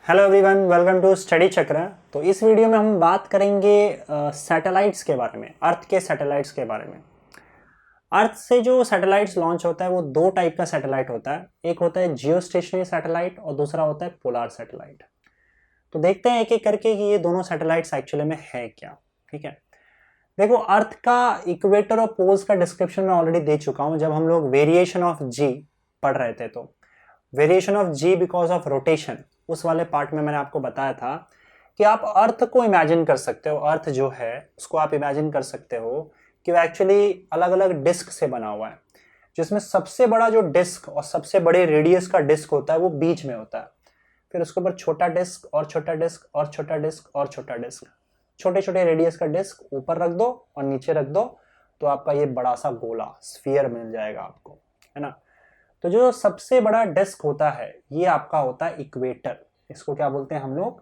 Hello everyone, welcome to study Chakra. तो इस video में हम बात करेंगे सैटेलाइट्स के बारे में, अर्थ के सैटेलाइट्स के बारे में। अर्थ से जो सैटेलाइट्स लॉन्च होता है वो दो टाइप का सैटेलाइट होता है। एक होता है जियो स्टेशनरी सैटेलाइट और दूसरा होता है पोलार सैटेलाइट। तो देखते हैं एक एक करके कि ये दोनों सैटेलाइट्स एक्चुअली में है क्या। ठीक है, देखो अर्थ का इक्वेटर और पोल्स का डिस्क्रिप्शन मैं ऑलरेडी दे चुका हूँ जब हम लोग वेरिएशन ऑफ जी पढ़ रहे थे। तो variation of g because of rotation, उस वाले पार्ट में मैंने आपको बताया था कि आप अर्थ को इमेजिन कर सकते हो। अर्थ जो है उसको आप इमेजिन कर सकते हो कि वो एक्चुअली अलग अलग डिस्क से बना हुआ है, जिसमें सबसे बड़ा जो डिस्क और सबसे बड़े रेडियस का डिस्क होता है वो बीच में होता है। फिर उसके ऊपर छोटा डिस्क और छोटा डिस्क और छोटा डिस्क और छोटा डिस्क, छोटे छोटे रेडियस का डिस्क ऊपर रख दो और नीचे रख दो, तो आपका ये बड़ा सा गोला स्फीयर मिल जाएगा आपको, है ना। तो जो सबसे बड़ा डिस्क होता है ये आपका होता है इक्वेटर। इसको क्या बोलते हैं हम लोग?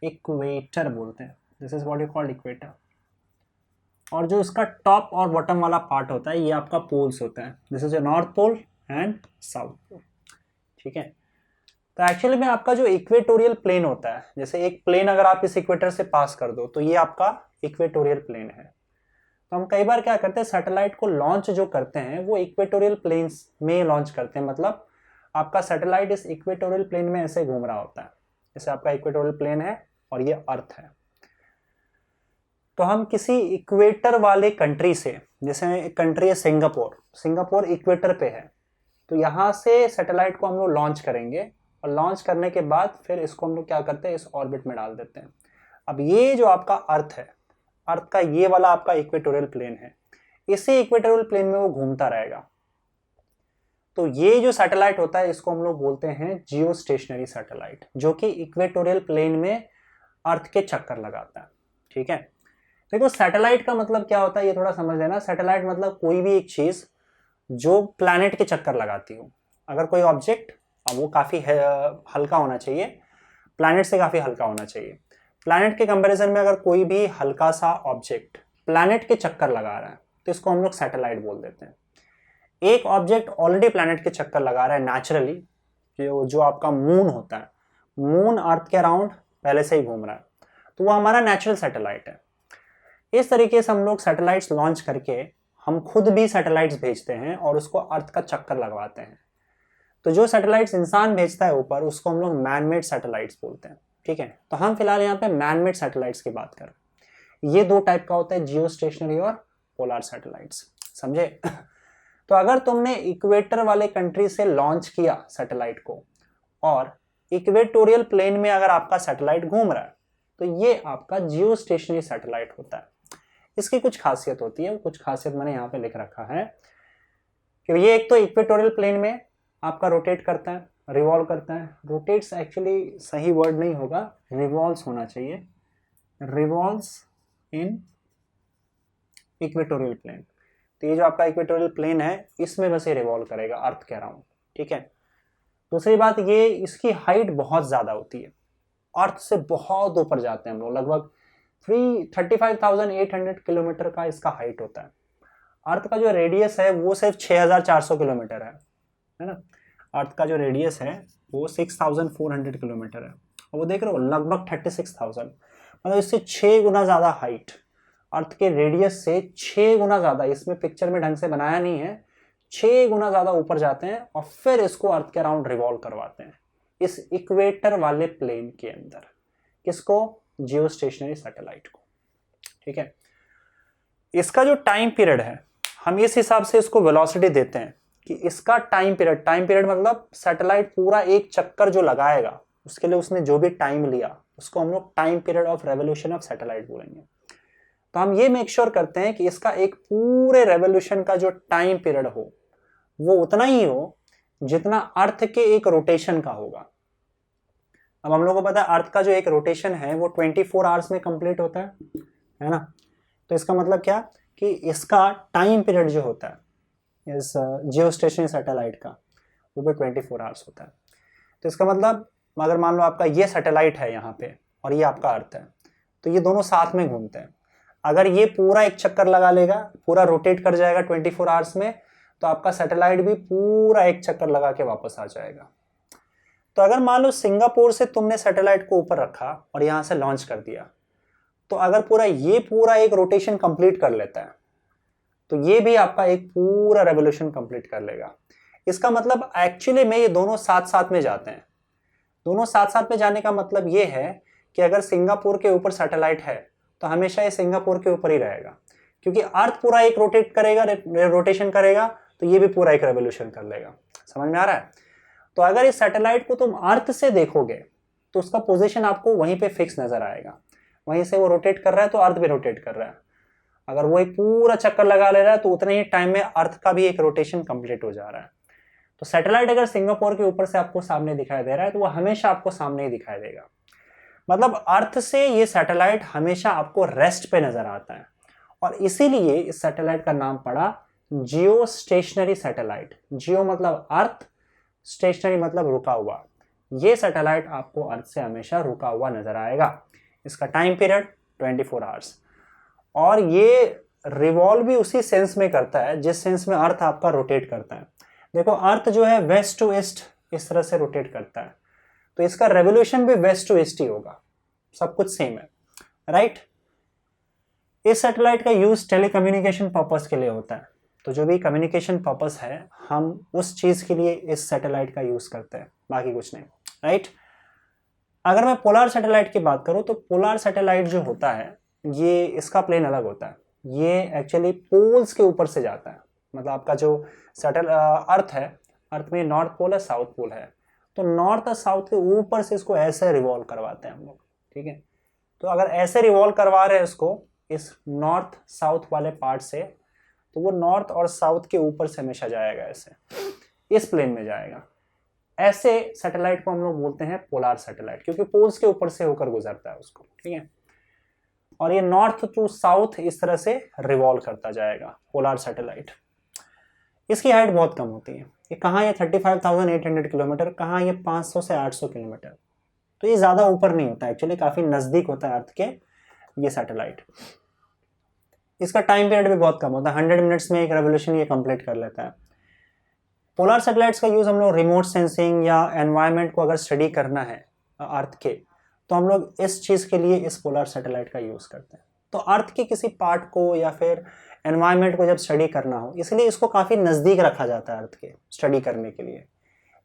इक्वेटर बोलते हैं। This is what you called equator. और जो इसका टॉप और बॉटम वाला पार्ट होता है ये आपका पोल्स होता है। This is a north pole and south pole. ठीक है, तो एक्चुअली में आपका जो इक्वेटोरियल प्लेन होता है, जैसे एक प्लेन अगर आप इस इक्वेटर से पास कर दो तो ये आपका इक्वेटोरियल प्लेन है। तो हम कई बार क्या करते हैं, सैटेलाइट को लॉन्च जो करते हैं वो इक्वेटोरियल प्लेन्स में लॉन्च करते हैं। मतलब आपका सैटेलाइट इस इक्वेटोरियल प्लेन में ऐसे घूम रहा होता है, जैसे आपका इक्वेटोरियल प्लेन है और ये अर्थ है। तो हम किसी इक्वेटर वाले कंट्री से, जैसे एक कंट्री है सिंगापुर, सिंगापुर इक्वेटर पे है, तो यहाँ से सैटेलाइट को हम लोग लॉन्च करेंगे और लॉन्च करने के बाद फिर इसको हम लोग क्या करते हैं, इस ऑर्बिट में डाल देते हैं। अब ये जो आपका अर्थ है, अर्थ का ये वाला आपका इक्वेटोरियल प्लेन है, इसी इक्वेटोरियल प्लेन में वो घूमता रहेगा। तो ये जो सैटेलाइट होता है इसको हम लोग बोलते हैं जियो स्टेशनरी सैटेलाइट, जो कि इक्वेटोरियल प्लेन में अर्थ के चक्कर लगाता है। ठीक है, देखो सैटेलाइट का मतलब क्या होता है ये थोड़ा समझ लेना। सैटेलाइट मतलब कोई भी एक चीज जो प्लैनेट के चक्कर लगाती हो। अगर कोई ऑब्जेक्ट, अब वो काफी हल्का होना चाहिए, प्लैनेट से काफी हल्का होना चाहिए। प्लैनेट के कंपैरिजन में अगर कोई भी हल्का सा ऑब्जेक्ट प्लैनेट के चक्कर लगा रहा है तो इसको हम लोग सैटेलाइट बोल देते हैं। एक ऑब्जेक्ट ऑलरेडी प्लैनेट के चक्कर लगा रहा है नेचुरली, जो आपका मून होता है, मून अर्थ के अराउंड पहले से ही घूम रहा है, तो वो हमारा नेचुरल सैटेलाइट है। इस तरीके से हम लोग सैटेलाइट्स लॉन्च करके हम खुद भी सैटेलाइट्स भेजते हैं और उसको अर्थ का चक्कर लगवाते हैं। तो जो सैटेलाइट्स इंसान भेजता है ऊपर उसको हम लोग मैनमेड सैटेलाइट्स बोलते हैं। ठीक है, तो हम फिलहाल यहाँ पे मैनमेड सैटेलाइट्स की बात कर रहे हैं। ये दो टाइप का होता है, जियो स्टेशनरी और पोलार सैटेलाइट्स, समझे। तो अगर तुमने इक्वेटर वाले कंट्री से लॉन्च किया सैटेलाइट को और इक्वेटोरियल प्लेन में अगर आपका सैटेलाइट घूम रहा है तो ये आपका जियो स्टेशनरी सैटेलाइट होता है। इसकी कुछ खासियत होती है, कुछ खासियत मैंने यहाँ पे लिख रखा है कि ये एक तो इक्वेटोरियल प्लेन में आपका रोटेट करता है, रिवॉल्व करता है। रोटेट्स एक्चुअली सही वर्ड नहीं होगा, रिवॉल्व्स होना चाहिए, रिवॉल्व्स इन इक्वेटोरियल प्लेन। तो ये जो आपका इक्वेटोरियल प्लेन है इसमें बस ये रिवॉल्व करेगा अर्थ के अराउंड। ठीक है, दूसरी बात ये इसकी हाइट बहुत ज़्यादा होती है, अर्थ से बहुत ऊपर जाते हैं हम लोग, लगभग 35,800 किलोमीटर का इसका हाइट होता है। अर्थ का जो रेडियस है वो सिर्फ 6,400 किलोमीटर है ना। अर्थ का जो रेडियस है वो 6,400 किलोमीटर है और वो देख रहे हो लगभग 36,000, मतलब इससे 6 गुना ज़्यादा हाइट, अर्थ के रेडियस से 6 गुना ज़्यादा। इसमें पिक्चर में ढंग से बनाया नहीं है, 6 गुना ज़्यादा ऊपर जाते हैं और फिर इसको अर्थ के अराउंड रिवॉल्व करवाते हैं इस इक्वेटर वाले प्लेन के अंदर। किसको? जियो स्टेशनरी सैटेलाइट को। ठीक है, इसका जो टाइम पीरियड है हम इस हिसाब से इसको वेलोसिटी देते हैं कि इसका टाइम पीरियड मतलब सैटेलाइट पूरा एक चक्कर जो लगाएगा उसके लिए उसने जो भी टाइम लिया उसको हम लोग time period of revolution of satellite बोलेंगे। तो हम ये मेक श्योर करते हैं कि इसका एक पूरे रेवोल्यूशन का जो टाइम पीरियड हो वो उतना ही हो जितना अर्थ के एक रोटेशन का होगा। अब हम लोग को पता है अर्थ का जो एक रोटेशन है वो 24 आवर्स में कंप्लीट होता है ना। तो इसका मतलब क्या कि इसका टाइम पीरियड जो होता है इस जियो स्टेशनरी सैटेलाइट का वो भी 24 आवर्स होता है। तो इसका मतलब अगर मान लो आपका ये सैटेलाइट है यहाँ पे और ये आपका अर्थ है, तो ये दोनों साथ में घूमते हैं। अगर ये पूरा एक चक्कर लगा लेगा, पूरा रोटेट कर जाएगा 24 आवर्स में, तो आपका सैटेलाइट भी पूरा एक चक्कर लगा के वापस आ जाएगा। तो अगर मान लो सिंगापुर से तुमने सैटेलाइट को ऊपर रखा और यहाँ से लॉन्च कर दिया, तो अगर पूरा एक रोटेशन कंप्लीट कर लेता है तो ये भी आपका एक पूरा रेवोल्यूशन कंप्लीट कर लेगा। इसका मतलब एक्चुअली में ये दोनों साथ साथ में जाते हैं। दोनों साथ साथ में जाने का मतलब ये है कि अगर सिंगापुर के ऊपर सैटेलाइट है तो हमेशा ये सिंगापुर के ऊपर ही रहेगा, क्योंकि अर्थ पूरा एक रोटेट करेगा, रोटेशन करेगा, तो ये भी पूरा एक रेवोल्यूशन कर लेगा। समझ में आ रहा है? तो अगर इस सैटेलाइट को तुम अर्थ से देखोगे तो उसका पोजीशन आपको वहीं पे फिक्स नजर आएगा। वहीं से वो रोटेट कर रहा है तो अर्थ भी रोटेट कर रहा है। अगर वो एक पूरा चक्कर लगा ले रहा है तो उतने ही टाइम में अर्थ का भी एक रोटेशन कंप्लीट हो जा रहा है। तो सैटेलाइट अगर सिंगापुर के ऊपर से आपको सामने दिखाई दे रहा है तो वो हमेशा आपको सामने ही दिखाई देगा। मतलब अर्थ से ये सैटेलाइट हमेशा आपको रेस्ट पे नजर आता है, और इसीलिए इस सैटेलाइट का नाम पड़ा जियो स्टेशनरी सैटेलाइट। जियो मतलब अर्थ, स्टेशनरी मतलब रुका हुआ। ये सैटेलाइट आपको अर्थ से हमेशा रुका हुआ नजर आएगा। इसका टाइम पीरियड 24 आवर्स, और ये रिवॉल्व भी उसी सेंस में करता है जिस सेंस में अर्थ आपका रोटेट करता है। देखो अर्थ जो है वेस्ट टू ईस्ट इस तरह से रोटेट करता है, तो इसका रेवोल्यूशन भी वेस्ट टू ईस्ट ही होगा। सब कुछ सेम है, राइट? इस सैटेलाइट का यूज टेलीकम्युनिकेशन पर्पस के लिए होता है। तो जो भी कम्युनिकेशन पर्पस है हम उस चीज के लिए इस सैटेलाइट का यूज करते हैं, बाकी कुछ नहीं, राइट? अगर मैं पोलार सैटेलाइट की बात करूं तो पोलार सैटेलाइट जो होता है ये इसका प्लेन अलग होता है। ये एक्चुअली पोल्स के ऊपर से जाता है। मतलब आपका जो अर्थ है, अर्थ में नॉर्थ पोल है, साउथ पोल है, तो नॉर्थ और साउथ के ऊपर से इसको ऐसे रिवॉल्व करवाते हैं हम लोग, ठीक है? तो अगर ऐसे रिवॉल्व करवा रहे हैं इसको इस नॉर्थ साउथ वाले पार्ट से, तो वो नॉर्थ और साउथ के ऊपर से हमेशा जाएगा, ऐसे इस प्लेन में जाएगा। ऐसे सैटेलाइट को हम लोग बोलते हैं पोलार सैटेलाइट, क्योंकि पोल्स के ऊपर से होकर गुजरता है उसको, ठीक है? और ये नॉर्थ टू साउथ इस तरह से रिवॉल्व करता जाएगा पोलार सैटेलाइट। इसकी हाइट बहुत कम होती है। ये कहाँ है 35,800 किलोमीटर, कहाँ ये 500 से 800 किलोमीटर। तो ये ज़्यादा ऊपर नहीं होता, एक्चुअली काफ़ी नज़दीक होता है अर्थ के ये सैटेलाइट। इसका टाइम पीरियड भी बहुत कम होता है, 100 मिनट्स में एक रेवोल्यूशन ये कंप्लीट कर लेता है। पोलार सैटेलाइट्स का यूज़ हम लोग रिमोट सेंसिंग या एनवायरनमेंट को अगर स्टडी करना है अर्थ के, तो हम लोग इस चीज़ के लिए इस पोलार सैटेलाइट का यूज़ करते हैं। तो अर्थ के किसी पार्ट को या फिर एनवायरनमेंट को जब स्टडी करना हो, इसलिए इसको काफ़ी नज़दीक रखा जाता है अर्थ के स्टडी करने के लिए,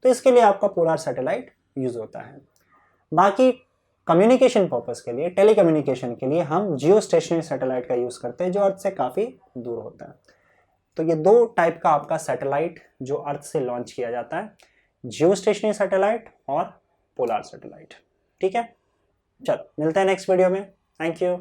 तो इसके लिए आपका पोलार सैटेलाइट यूज़ होता है। बाकी कम्युनिकेशन पर्पस के लिए, टेलीकम्युनिकेशन के लिए हम जियो स्टेशनरी सैटेलाइट का यूज़ करते हैं जो अर्थ से काफ़ी दूर होता है। तो ये दो टाइप का आपका सैटेलाइट जो अर्थ से लॉन्च किया जाता है, जियो स्टेशनरी सैटेलाइट और पोलार सैटेलाइट, ठीक है? चलो मिलते हैं नेक्स्ट वीडियो में। Thank you.